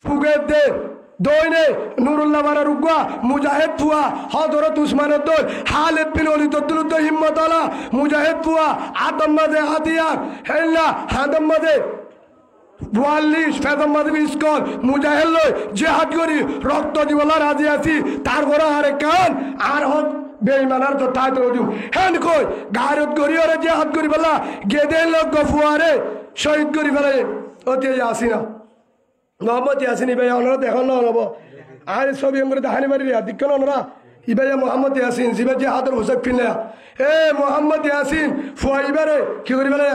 ফুগের দে দইনে নুরুল্লাহ মারা রুগা মুজাহিদ ফুয়া হযরত উসমানের দল খালিদ বিন ওয়ালিদ দুরুদ হিম্মত আলা মুজাহিদ ফুয়া আদম মাদে হাতিয়ার হেল্লা হাদম মাদে ৪২ ফেদম মাদে স্কল মুজাহিদ লই জিহাদ করি রক্ত দিবলা রাজি আছি তারপরে আরে কান আর হক বেঈমানার তো তাই তো দিউ হেন কই গায়রত করি ওরে জিহাদ করি বলা গেদে লোক গফুয়ারে শহীদ করি ফেলে অতি আসিনা মোহাম্মদ ইয়াসিন ইবাই ওনারা দেখুন না হবো আর ছবি আমরা দেখানি পারি দেখুন ওনারা ইবাই মোহাম্মদ ইয়াসিন জিবাই যে হাতের পোশাক ফিনলে এ মোহাম্মদ ইয়াসিন ফুয়াইবারে কি করি বলে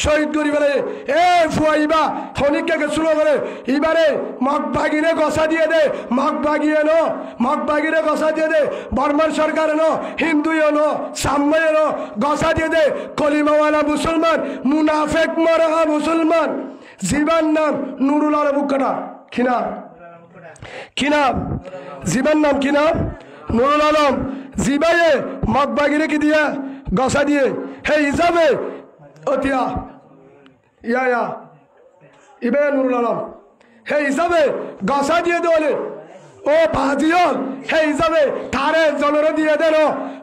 শহীদ করি বলে এ ফুয়াইবা খনিককে গেছিল বলে ইবারে মগ বাগিরে গসা দিয়ে দে মগ বাগিয়ে নো মগ বাগিরে গসা দিয়ে দে বর্মান সরকার নো হিন্দুও নো সাম্যে নো গসা দিয়ে দে কলিমাওয়ালা মুসলমান মুনাফেক মরহা মুসলমান জীবন নাম নুরুল আলম মুক্কাটা কিনা কিনা জীবন নাম কিনা নুরুল আলম জিবাইয়ে মগবাগিরে কি দিয়া গসা দিয়ে হে হিসাবে অতিয়া ইয়া ইবে নুরুল আলম হে হিসাবে গসা দিয়ে দোলে ও ভাজিয়ল হে হিসাবে তারে জনরে দিয়ে দেন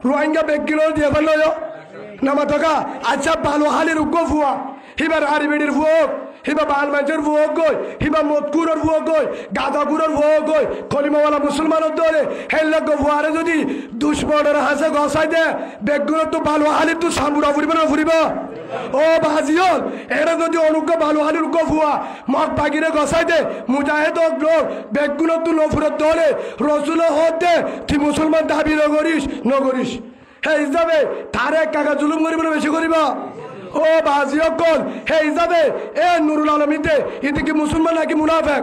রোহিঙ্গা বেগিলো দিয়ে ফেললো নামা থকা আচ্ছা ভালো হালির উগ্র ফুয়া হিবার আরিবেডির ফুয়ক হিবা বাল মানুষের ফুয়ক গই হিবা মতকুরের ফুয়ক গই গাঁদাকুরের ফুয়ক গই কলিমাওয়ালা মুসলমানের দলে হেল্লগ ফুয়ারে যদি দুশ্মনের হাসে গসাই দে বেগুলো তো ভালো হালির তো সামুরা ফুরিব না ফুরিব ও ভাজিয়ল এরা যদি অনুজ্ঞ ভালো হালির উগ্র ফুয়া মগ বাগিরে গসাই দে মুজাহিদ লোক বেগুলো তো নফুরের দলে রসুল হতে তুই মুসলমান দাবি নগরিস নগরিস হে হিসাবে তারে কাকা জুলুম করিব না বেশি করিব ও বাজি অকল হে হিসাবে এ নুরুল আলমিতে এদিকে মুসলমান নাকি মুনাফেক